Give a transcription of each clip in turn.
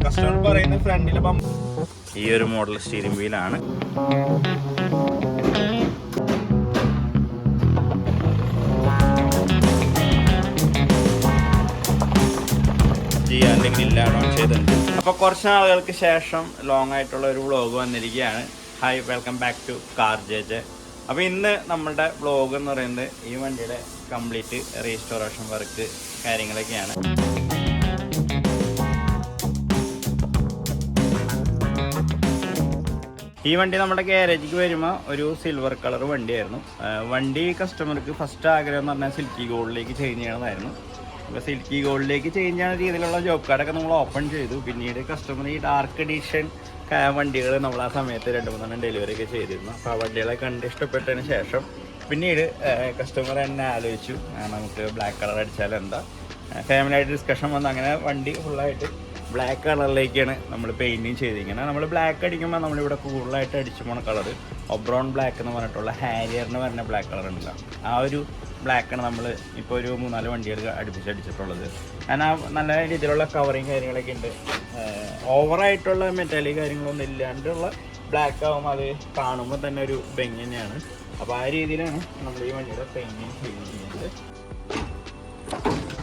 Customer പറയുന്ന ഫ്രണ്ടിലെ ഈ ഒരു മോഡൽ സ്റ്റീറിംഗ് വീലാണ്. അപ്പോൾ കുറച്ച് നാളുകൾക്ക് ശേഷം ലോങ് ആയിട്ടുള്ള ഒരു വ്ളോഗ് വന്നിരിക്കുകയാണ്. Hi, welcome back to car J. അപ്പോൾ ഇന്ന് നമ്മളുടെ വ്ളോഗ് എന്ന് പറയുന്നത് ഈ വണ്ടിയുടെ കംപ്ലീറ്റ് റീസ്റ്റോറേഷൻ വർക്ക് കാര്യങ്ങളൊക്കെയാണ്. ഈ വണ്ടി നമ്മുടെ ഗാരേജിക്ക് വരുമ്പോൾ ഒരു സിൽവർ കളർ വണ്ടിയായിരുന്നു. വണ്ടി കസ്റ്റമർക്ക് ഫസ്റ്റ് ആഗ്രഹം എന്ന് പറഞ്ഞാൽ സിൽക്കി ഗോൾഡിലേക്ക് ചേഞ്ച് ചെയ്യണമായിരുന്നു. അപ്പോൾ സിൽക്കി ഗോൾഡിലേക്ക് ചേഞ്ച് ചെയ്യുന്ന രീതിയിലുള്ള ജോബ് കാർഡൊക്കെ നമ്മൾ ഓപ്പൺ ചെയ്തു. പിന്നീട് കസ്റ്റമർ ഈ ഡാർക്ക് എഡിഷൻ വണ്ടികൾ നമ്മൾ ആ സമയത്ത് 2-3 ഡെലിവറി ഒക്കെ ചെയ്തിരുന്നു. അപ്പോൾ ആ വണ്ടികളെ കണ്ട് ഇഷ്ടപ്പെട്ടതിന് ശേഷം പിന്നീട് കസ്റ്റമർ എന്നെ ആലോചിച്ചു നമുക്ക് ബ്ലാക്ക് കളർ അടിച്ചാൽ എന്താ. ഫാമിലി ആയിട്ട് ഡിസ്കഷൻ വന്ന് അങ്ങനെ വണ്ടി ഫുള്ളായിട്ട് ബ്ലാക്ക് കളറിലേക്കാണ് നമ്മൾ പെയിൻറ്റിങ് ചെയ്തിരിക്കുന്നത്. നമ്മൾ ബ്ലാക്ക് അടിക്കുമ്പോൾ നമ്മളിവിടെ കൂടുതലായിട്ട് അടിച്ചു പോണ കളർ ഒബ്രോൺ ബ്ലാക്ക് എന്ന് പറഞ്ഞിട്ടുള്ള ഹാരിയറിന് പറഞ്ഞ ബ്ലാക്ക് കളർ ഉണ്ടല്ലോ, ആ ഒരു ബ്ലാക്കാണ് നമ്മൾ ഇപ്പോൾ ഒരു 3-4 വണ്ടികൾ അടിപ്പിച്ചടിച്ചിട്ടുള്ളത്. കാരണം നല്ല രീതിയിലുള്ള കവറിങ് കാര്യങ്ങളൊക്കെ ഉണ്ട്. ഓവറായിട്ടുള്ള മെറ്റാലിക് കാര്യങ്ങളൊന്നും ഇല്ലാണ്ടുള്ള ബ്ലാക്ക് ആകുമ്പോൾ അത് കാണുമ്പോൾ തന്നെ ഒരു ഭംഗി തന്നെയാണ്. അപ്പോൾ ആ രീതിയിലാണ് നമ്മൾ ഈ വണ്ടിയുടെ പെയിൻറ്റിങ് ചെയ്യുന്നത്.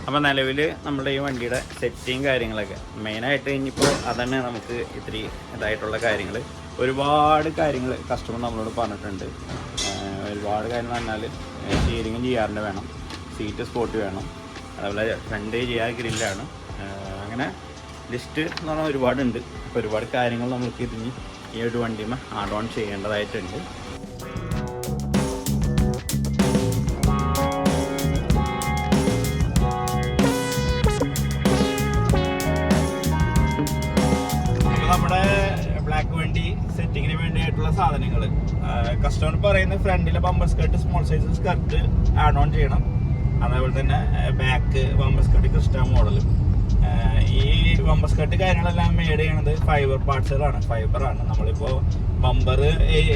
അപ്പോൾ നിലവിൽ നമ്മുടെ ഈ വണ്ടിയുടെ സെറ്റിങ് കാര്യങ്ങളൊക്കെ മെയിനായിട്ട് ഇനിയിപ്പോൾ അതന്നെ നമുക്ക് ഇത്തിരി ഇതായിട്ടുള്ള കാര്യങ്ങൾ ഒരുപാട് കാര്യങ്ങൾ കസ്റ്റമർ നമ്മളോട് പറഞ്ഞിട്ടുണ്ട്. ഒരുപാട് കാര്യങ്ങൾ പറഞ്ഞാൽ സ്റ്റീറിങ്ങും ജിആറിൻ്റെ വേണം, സീറ്റ് സ്പോട്ട് വേണം, അതുപോലെ ഫ്രണ്ട് ജിആർ ഗ്രില്ലാണ്, അങ്ങനെ ലിസ്റ്റ് എന്ന് പറഞ്ഞാൽ ഒരുപാടുണ്ട്. അപ്പോൾ ഒരുപാട് കാര്യങ്ങൾ നമുക്ക് ഇതിന് ഈ ഒരു വണ്ടിമേ ആഡ് ഓൺ ചെയ്യേണ്ടതായിട്ടുണ്ട്. ബ്ലാക്ക് വണ്ടി സെറ്റിങ്ങിന് വേണ്ടിയിട്ടുള്ള സാധനങ്ങൾ കസ്റ്റമർ പറയുന്ന ഫ്രണ്ടിലെ bumper skirt small size skirt add on ചെയ്യണം. അതേപോലെ തന്നെ back bumper skirt Crysta model. ഈ ബമ്പർ സ്കർട്ട് കാര്യങ്ങളെല്ലാം മെയ്ഡ് ചെയ്യണത് ഫൈബർ പാർട്സുകളാണ്, ഫൈബറാണ്. നമ്മളിപ്പോൾ ബമ്പർ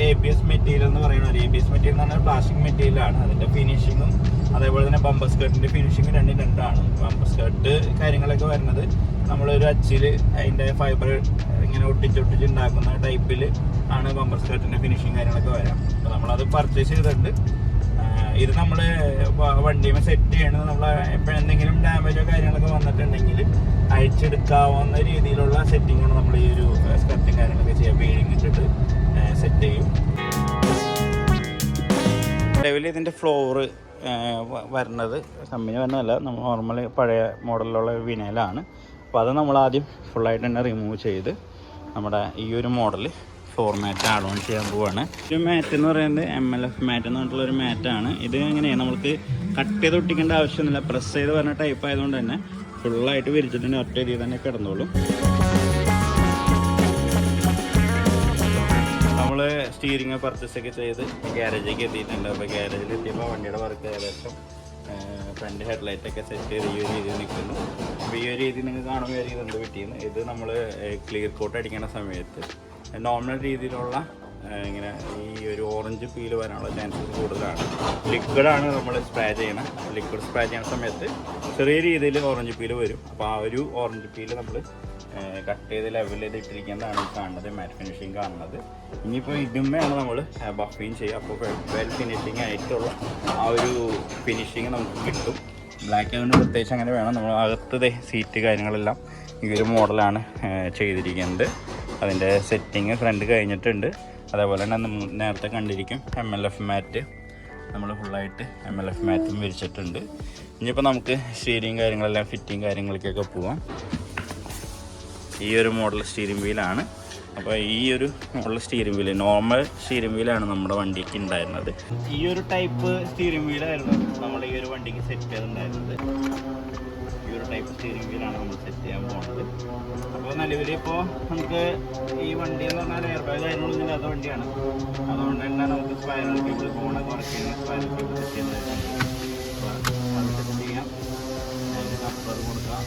ABS മെറ്റീരിയൽ എന്ന് പറയുന്നത്, ABS മെറ്റീരിയൽ എന്ന് പറഞ്ഞാൽ പ്ലാസ്റ്റിക് മെറ്റീരിയലാണ്. അതിൻ്റെ ഫിനിഷിങ്ങും അതേപോലെ തന്നെ ബമ്പർ സ്കർട്ടിൻ്റെ ഫിനിഷിങ്ങും രണ്ടാണ്. ബമ്പർ സ്കർട്ട് കാര്യങ്ങളൊക്കെ വരുന്നത് നമ്മളൊരു അച്ചിൽ അതിൻ്റെ ഫൈബർ ഇങ്ങനെ ഒട്ടിച്ചുണ്ടാക്കുന്ന ടൈപ്പിൽ ആണ് ബമ്പർ സ്കർട്ടിൻ്റെ ഫിനിഷിങ് കാര്യങ്ങളൊക്കെ വരാം. അപ്പോൾ നമ്മളത് പർച്ചേസ് ചെയ്തിട്ടുണ്ട്. ഇത് നമ്മൾ വണ്ടിയുമേ സെറ്റ് ചെയ്യണത് നമ്മൾ എപ്പോഴും എന്തെങ്കിലും ഡാമേജോ കാര്യങ്ങളൊക്കെ വന്നിട്ടുണ്ടെങ്കിൽ അഴിച്ചെടുക്കാവുന്ന രീതിയിലുള്ള സെറ്റിങ്ങാണ് നമ്മൾ ഈ ഒരു സ്കർട്ടും കാര്യങ്ങളൊക്കെ ചെയ്യുക. ബീഡിങ് ഇട്ടിട്ട് സെറ്റ് ചെയ്യും. നിലവിൽ ഇതിൻ്റെ ഫ്ലോറ് വരുന്നത് കമ്പനി വരുന്നതല്ല, നമ്മൾ നോർമൽ പഴയ മോഡലിലുള്ള വിനയിലാണ്. അപ്പോൾ അത് നമ്മൾ ആദ്യം ഫുള്ളായിട്ട് തന്നെ റിമൂവ് ചെയ്ത് നമ്മുടെ ഈ ഒരു model floor mat add on ചെയ്യാൻ പോവുകയാണ്. ഒരു മാറ്റ് എന്ന് പറയുന്നത് MLF മാറ്റ് എന്ന് പറഞ്ഞിട്ടുള്ളൊരു മാറ്റാണ്. ഇത് എങ്ങനെയാണ് നമുക്ക് കട്ട് ചെയ്ത് ഒട്ടിക്കേണ്ട ആവശ്യമൊന്നുമില്ല. പ്രസ് ചെയ്ത് വരുന്ന ടൈപ്പ് ആയതുകൊണ്ട് തന്നെ ഫുള്ളായിട്ട് വിരിച്ചിട്ടുണ്ട്, ഒറ്റ രീതിയിൽ തന്നെ കിടന്നോളും. നമ്മൾ സ്റ്റീറിങ് പർച്ചേസൊക്കെ ചെയ്ത് ഗ്യാരേജിലേക്ക് എത്തിയിട്ടുണ്ട്. അപ്പോൾ ഗ്യാരേജിൽ എത്തിയപ്പോൾ വണ്ടിയുടെ വർക്ക് ഏകദേശം ഫ്രണ്ട് ഹെഡ്ലൈറ്റൊക്കെ സെറ്റ് ചെയ്ത് ഈ ഒരു രീതിയിൽ നിൽക്കുന്നു. അപ്പോൾ ഈ ഒരു രീതി നിങ്ങൾക്ക് കാണുമ്പോൾ ഒരു ഇതുണ്ട് പറ്റിയെന്ന്. ഇത് നമ്മൾ ക്ലിയർ കോട്ട് അടിക്കുന്ന സമയത്ത് നോർമൽ രീതിയിലുള്ള ഇങ്ങനെ ഈ ഒരു ഓറഞ്ച് പീൽ വരാനുള്ള ചാൻസസ് കൂടുതലാണ്. ലിക്വിഡാണ് നമ്മൾ സ്പ്രേ ചെയ്യണം. ലിക്വിഡ് സ്പ്രേ ചെയ്യുന്ന സമയത്ത് ചെറിയ രീതിയിൽ ഓറഞ്ച് പീൽ വരും. അപ്പോൾ ആ ഒരു ഓറഞ്ച് പീൽ നമ്മൾ കട്ട് ചെയ്ത് ലെവൽ ചെയ്ത് ഇട്ടിരിക്കുന്നതാണ് ഈ കാണുന്നത്, മാറ്റ് ഫിനിഷിങ് കാണുന്നത്. ഇനിയിപ്പോൾ ഇതുമ്മയാണ് നമ്മൾ ബഫിങ് ചെയ്യുക. അപ്പോൾ വെൽ ഫിനിഷിങ് ആയിട്ടുള്ള ആ ഒരു ഫിനിഷിങ് നമുക്ക് കിട്ടും. ബ്ലാക്ക് ആയതുകൊണ്ട് പ്രത്യേകിച്ച് അങ്ങനെ വേണം. നമ്മൾ അകത്ത് സീറ്റ് കാര്യങ്ങളെല്ലാം ഈ ഒരു മോഡലാണ് ചെയ്തിരിക്കുന്നത്. അതിൻ്റെ സെറ്റിങ് ഫ്രണ്ട് കഴിഞ്ഞിട്ടുണ്ട്. അതേപോലെ തന്നെ നേരത്തെ കണ്ടിരിക്കും MLF മാറ്റ് നമ്മൾ ഫുള്ളായിട്ട് MLF മാറ്റും വിരിച്ചിട്ടുണ്ട്. ഇനിയിപ്പോൾ നമുക്ക് സ്റ്റീരിങ് കാര്യങ്ങളെല്ലാം ഫിറ്റിങ് കാര്യങ്ങൾക്കൊക്കെ പോവാം. ഈ ഒരു മോഡൽ സ്റ്റീറിംഗ് വീലാണ്. അപ്പോൾ ഈ ഒരു model steering wheel normal steering വീലാണ് നമ്മുടെ വണ്ടിക്ക് ഉണ്ടായിരുന്നത്. ഈ ഒരു ടൈപ്പ് സ്റ്റീറിംഗ് വീലായിരുന്നു നമ്മൾ ഈ ഒരു വണ്ടിക്ക് സെറ്റ് ചെയ്തിട്ടുണ്ടായിരുന്നത്. ഈ ഒരു ടൈപ്പ് സ്റ്റീറിംഗ് വീലാണ് നമ്മൾ സെറ്റ് ചെയ്യാൻ പോകുന്നത്. അപ്പോൾ നിലവിൽ ഇപ്പോൾ നമുക്ക് ഈ വണ്ടി എന്ന് പറഞ്ഞാൽ എയർ ബാഗ് കാര്യങ്ങളൊന്നും ഇല്ലാത്ത വണ്ടിയാണ്. അതുകൊണ്ട് തന്നെ നമുക്ക് സ്പൈറൽ കേബിൾ പോകണ കുറയ്ക്കുന്ന സ്പൈറൽ കേബിൾ സെറ്റ് ചെയ്യുന്നത്. അപ്പോൾ അത് സെറ്റ് ചെയ്യാം. അതിന് കപ്പർ കൊടുക്കാം.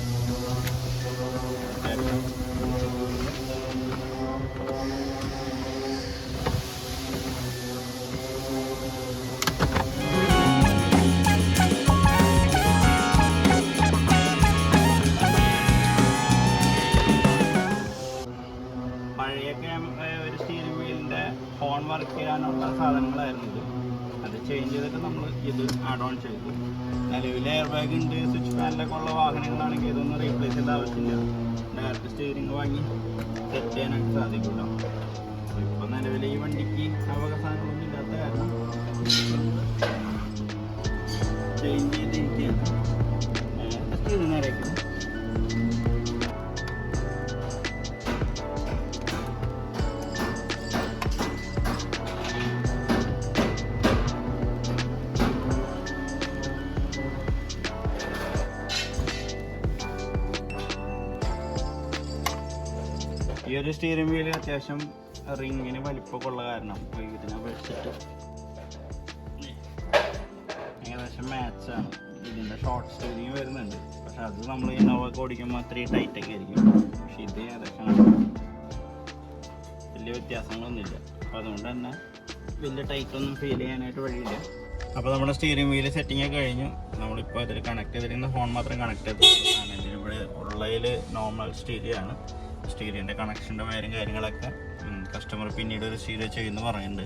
പഴയ ഒരു സ്റ്റീറിംഗ് വീലിൻ്റെ ഹോൺ വർക്ക് ചെയ്യാനുള്ള സാധനങ്ങളായിരുന്നു ഇത്. അത് ചേഞ്ച് ചെയ്തിട്ട് നമ്മൾ ഇത് ആഡ് ഓൺ ചെയ്തു. നിലവിൽ എയർ ബാഗ് ഉണ്ട്, സ്വിച്ച് പാനലൊക്കെ ഉള്ള വാഹനങ്ങളാണെങ്കിൽ ഇതൊന്നും റീപ്ലേസ് ചെയ്യേണ്ട ആവശ്യമില്ല. ഡയറക്റ്റ് സ്റ്റീറിംഗ് വാങ്ങി സെറ്റ് ചെയ്യാനായിട്ട് സാധിക്കില്ല. അപ്പോൾ ഇപ്പോൾ നിലവിൽ ഈ വണ്ടിക്ക് അവകാശങ്ങളൊന്നും ഇല്ലാത്ത കാരണം ചേഞ്ച് ചെയ്തിരിക്കുകയാണ്. സ്റ്റീറിംഗ് നേരെയാക്കുന്നു. ഈ ഒരു സ്റ്റീറിംഗ് വീല് അത്യാവശ്യം റിങ്ങിന് വലിപ്പമൊക്കെ ഉള്ള കാരണം ഇതിനെ വെച്ചിട്ട് ഏകദേശം മാച്ചാണ്. ഇതിൻ്റെ ഷോർട്ട് സ്റ്റീറിങ് വരുന്നുണ്ട്, പക്ഷെ അത് നമ്മൾ ഇന്നോവൊക്കെ ഓടിക്കുമ്പോൾ അത്രയും ടൈറ്റൊക്കെ ആയിരിക്കും. പക്ഷെ ഇത് ഏകദേശം വലിയ വ്യത്യാസങ്ങളൊന്നുമില്ല. അപ്പോൾ അതുകൊണ്ട് തന്നെ വലിയ ടൈറ്റൊന്നും ഫീൽ ചെയ്യാനായിട്ട് വഴിയില്ല. അപ്പോൾ നമ്മുടെ സ്റ്റീറിംഗ് വീല് സെറ്റിംഗ് ഒക്കെ കഴിഞ്ഞു. നമ്മളിപ്പോൾ ഇതിൽ കണക്ട് ചെയ്തിരിക്കുന്ന ഫോൺ മാത്രം കണക്ട് ചെയ്തിട്ടാണ്. ഇതിനിവിടെ ഉള്ളതിൽ നോർമൽ സ്റ്റീരിയോ ആണ്. സ്റ്റീരിയോൻ്റെ കണക്ഷൻ്റെ വയറും കാര്യങ്ങളൊക്കെ കസ്റ്റമർ പിന്നീട് ഒരു സ്റ്റീരിയോ ചെയ്യുമെന്ന് പറയുന്നുണ്ട്.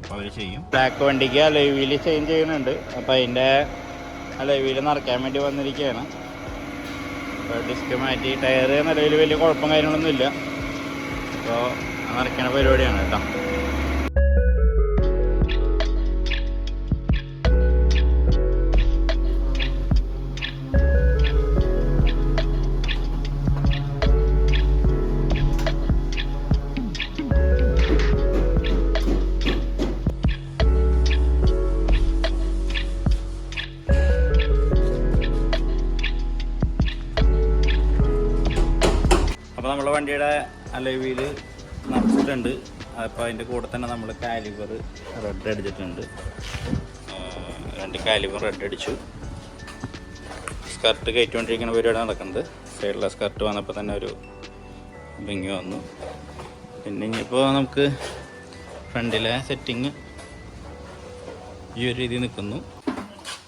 അപ്പോൾ അവർ ചെയ്യും. ബ്ലാക്ക് വണ്ടിക്ക് അലോയ് വീല് ചേഞ്ച് ചെയ്യുന്നുണ്ട്. അപ്പോൾ അതിൻ്റെ അലോയ് വീല് നിറയ്ക്കാൻ വേണ്ടി വന്നിരിക്കുകയാണ്. അപ്പോൾ ഡിസ്ക് മാറ്റി ടയർ നിലവിൽ വലിയ കുഴപ്പം കാര്യങ്ങളൊന്നുമില്ല. അപ്പോൾ നിറയ്ക്കണ പരിപാടിയാണ് കേട്ടോ. അപ്പോൾ നമ്മൾ വണ്ടിയുടെ അലോയ് വീല് നിറച്ചിട്ടുണ്ട്. അപ്പോൾ അതിൻ്റെ കൂടെ തന്നെ നമ്മൾ കാലിബർ റെഡ് അടിച്ചിട്ടുണ്ട്. 2 കാലിബർ റെഡ് അടിച്ചു. സ്കർട്ട് കയറ്റിക്കൊണ്ടിരിക്കുന്ന പരിപാടി നടക്കുന്നത്. സൈഡിലെ സ്കർട്ട് വന്നപ്പോൾ തന്നെ ഒരു ഭംഗി വന്നു. പിന്നെ ഇനിയിപ്പോൾ നമുക്ക് ഫ്രണ്ടിലെ സെറ്റിങ് ഈ ഒരു രീതിയിൽ നിൽക്കുന്നു.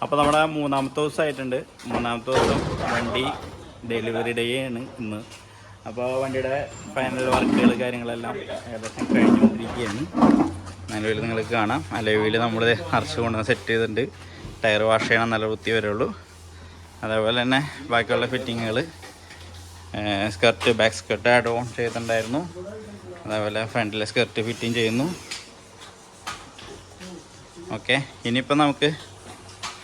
അപ്പോൾ നമ്മുടെ 3ാമത്തെ ദിവസമായിട്ടുണ്ട്. 3ാമത്തെ ദിവസം വണ്ടി ഡെലിവറി ഡേ ആണ് ഇന്ന്. അപ്പോൾ വണ്ടിയുടെ ഫൈനൽ വർക്കുകൾ കാര്യങ്ങളെല്ലാം ഏകദേശം കഴിഞ്ഞുകൊണ്ടിരിക്കുകയാണ്. നിലവിൽ നിങ്ങൾക്ക് കാണാം അലോയ് വീല് നമ്മൾ അറച്ച് കൊണ്ടുവന്ന് സെറ്റ് ചെയ്തിട്ടുണ്ട്. ടയർ വാഷ് ചെയ്യണം, നല്ല വൃത്തി വരുള്ളൂ. അതേപോലെ തന്നെ ബാക്കിയുള്ള ഫിറ്റിങ്ങുകൾ skirt back skirt add on ചെയ്തിട്ടുണ്ടായിരുന്നു. അതേപോലെ ഫ്രണ്ടിലെ സ്കർട്ട് ഫിറ്റിങ് ചെയ്യുന്നു. ഓക്കെ, ഇനിയിപ്പോൾ നമുക്ക്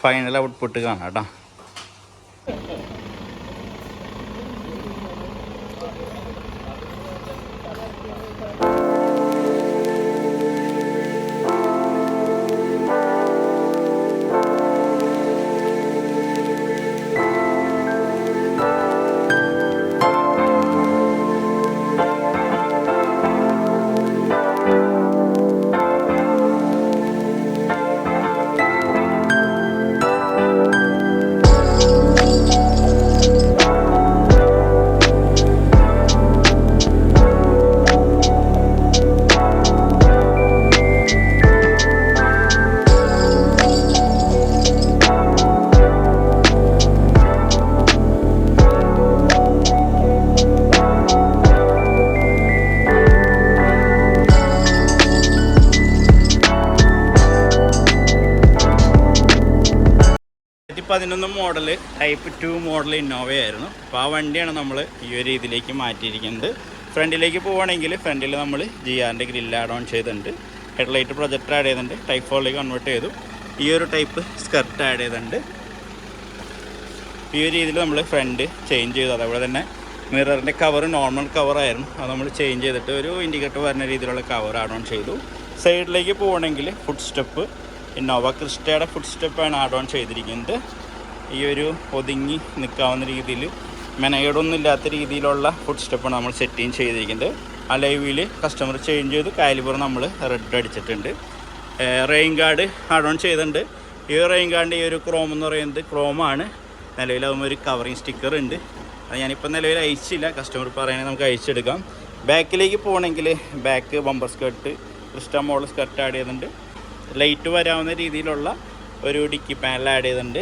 ഫൈനൽ ഔട്ട്പുട്ട് കാണാം കേട്ടോ. മോഡൽ ടൈപ്പ് 2 മോഡൽ ഇന്നോവയായിരുന്നു. അപ്പോൾ ആ വണ്ടിയാണ് നമ്മൾ ഈ ഒരു രീതിയിലേക്ക് മാറ്റിയിരിക്കുന്നത്. ഫ്രണ്ടിലേക്ക് പോവുകയാണെങ്കിൽ ഫ്രണ്ടിൽ നമ്മൾ GR-ൻ്റെ ഗ്രില്ല് ആഡ് ഓൺ ചെയ്തിട്ടുണ്ട്. ഹെഡ്ലൈറ്റ് പ്രൊജക്ടർ ആഡ് ചെയ്തിട്ടുണ്ട്. ടൈപ്പ് 4ലേക്ക് കൺവേർട്ട് ചെയ്തു. ഈ ഒരു ടൈപ്പ് സ്കർട്ട് ആഡ് ചെയ്തിട്ടുണ്ട്. ഈ ഒരു രീതിയിൽ നമ്മൾ ഫ്രണ്ട് ചേഞ്ച് ചെയ്തു. അതേപോലെ തന്നെ മിററിൻ്റെ കവർ നോർമൽ കവറായിരുന്നു, അത് നമ്മൾ ചേഞ്ച് ചെയ്തിട്ട് ഒരു ഇൻഡിക്കേറ്റർ വരുന്ന രീതിയിലുള്ള കവർ ആഡ് ഓൺ ചെയ്തു. സൈഡിലേക്ക് പോവുകയാണെങ്കിൽ ഫുഡ് സ്റ്റെപ്പ് ഇന്നോവ ക്രിസ്റ്റയുടെ ഫുഡ് സ്റ്റെപ്പാണ് ആഡ് ഓൺ ചെയ്തിരിക്കുന്നത്. ഈ ഒരു ഒതുങ്ങി നിൽക്കാവുന്ന രീതിയിൽ മെനകേടൊന്നും ഇല്ലാത്ത രീതിയിലുള്ള ഫുഡ് സ്റ്റെപ്പാണ് നമ്മൾ സെറ്റിങ് ചെയ്തിരിക്കുന്നത്. അലോയ് വീല് കസ്റ്റമർ ചേഞ്ച് ചെയ്തു. കാലിബർ നമ്മൾ റെഡ് അടിച്ചിട്ടുണ്ട്. റെയിൻ ഗാർഡ് ആഡ് ഓൺ ചെയ്തിട്ടുണ്ട്. ഈ റെയിൻ ഗാർഡിൻ്റെ ഈ ഒരു ക്രോം എന്ന് പറയുന്നത് ക്രോമാണ്. നിലവിലാകുമ്പോൾ ഒരു കവറിങ് സ്റ്റിക്കർ ഉണ്ട്. അത് ഞാനിപ്പോൾ നിലവിൽ അയച്ചില്ല, കസ്റ്റമർ പറയുകയാണെങ്കിൽ നമുക്ക് അയച്ചെടുക്കാം. ബാക്കിലേക്ക് പോകണമെങ്കിൽ back bumper skirt Crysta model skirt add ചെയ്തിട്ടുണ്ട്. ലൈറ്റ് വരാവുന്ന രീതിയിലുള്ള ഒരു ഡിക്കി പാനൽ ആഡ് ചെയ്തിട്ടുണ്ട്.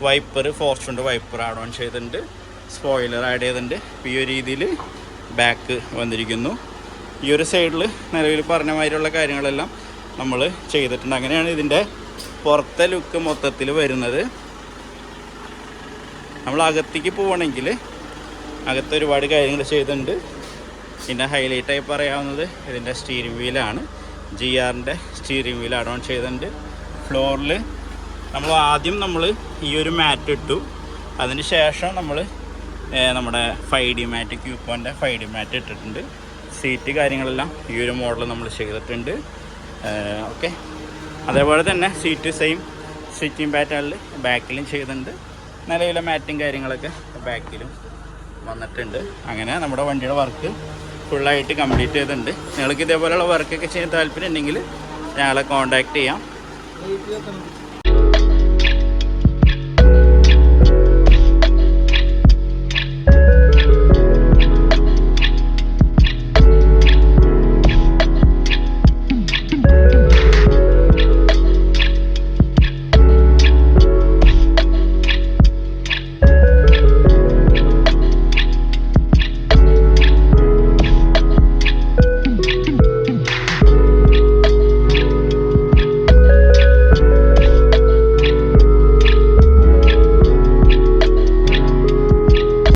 Wiper Fortuner wiper add on ചെയ്തിട്ടുണ്ട്. സ്പോയിലർ ആഡ് ചെയ്തിട്ടുണ്ട്. ഈ ഒരു രീതിയിൽ ബാക്ക് വന്നിരിക്കുന്നു. ഈ ഒരു സൈഡിൽ നിലവിൽ പറഞ്ഞ മാതിരിയുള്ള കാര്യങ്ങളെല്ലാം നമ്മൾ ചെയ്തിട്ടുണ്ട്. അങ്ങനെയാണ് ഇതിൻ്റെ പുറത്തെ ലുക്ക് മൊത്തത്തിൽ വരുന്നത്. നമ്മൾ അകത്തേക്ക് പോകണമെങ്കിൽ അകത്ത് ഒരുപാട് കാര്യങ്ങൾ ചെയ്തിട്ടുണ്ട്. പിന്നെ ഹൈലൈറ്റായി പറയാവുന്നത് ഇതിൻ്റെ സ്റ്റീറിംഗ് വീലാണ്. GR-ൻ്റെ സ്റ്റീറിംഗ് വീൽ അഡോൺ ചെയ്തിട്ടുണ്ട്. ഫ്ലോറിൽ നമ്മൾ ഈ ഒരു മാറ്റ് ഇട്ടു. അതിന് ശേഷം നമ്മൾ നമ്മുടെ 5D മാറ്റ്, ക്യൂപ്പോൻ്റെ 5D മാറ്റ് ഇട്ടിട്ടുണ്ട്. സീറ്റ് കാര്യങ്ങളെല്ലാം ഈ ഒരു മോഡൽ നമ്മൾ ചെയ്തിട്ടുണ്ട്. ഓക്കെ, അതേപോലെ തന്നെ സീറ്റ് സെയിം സിറ്റിംഗ് പാറ്റേണിൽ ബാക്കിലും ചെയ്തിട്ടുണ്ട്. നിലവിലെ മാറ്റും കാര്യങ്ങളൊക്കെ ബാക്കിലും വന്നിട്ടുണ്ട്. അങ്ങനെ നമ്മുടെ വണ്ടിയുടെ വർക്ക് ഫുള്ളായിട്ട് കംപ്ലീറ്റ് ചെയ്തിട്ടുണ്ട്. നിങ്ങൾക്ക് ഇതേപോലെയുള്ള വർക്കൊക്കെ ചെയ്യാൻ താല്പര്യം ഉണ്ടെങ്കിൽ ഞങ്ങളെ കോൺടാക്റ്റ് ചെയ്യാം.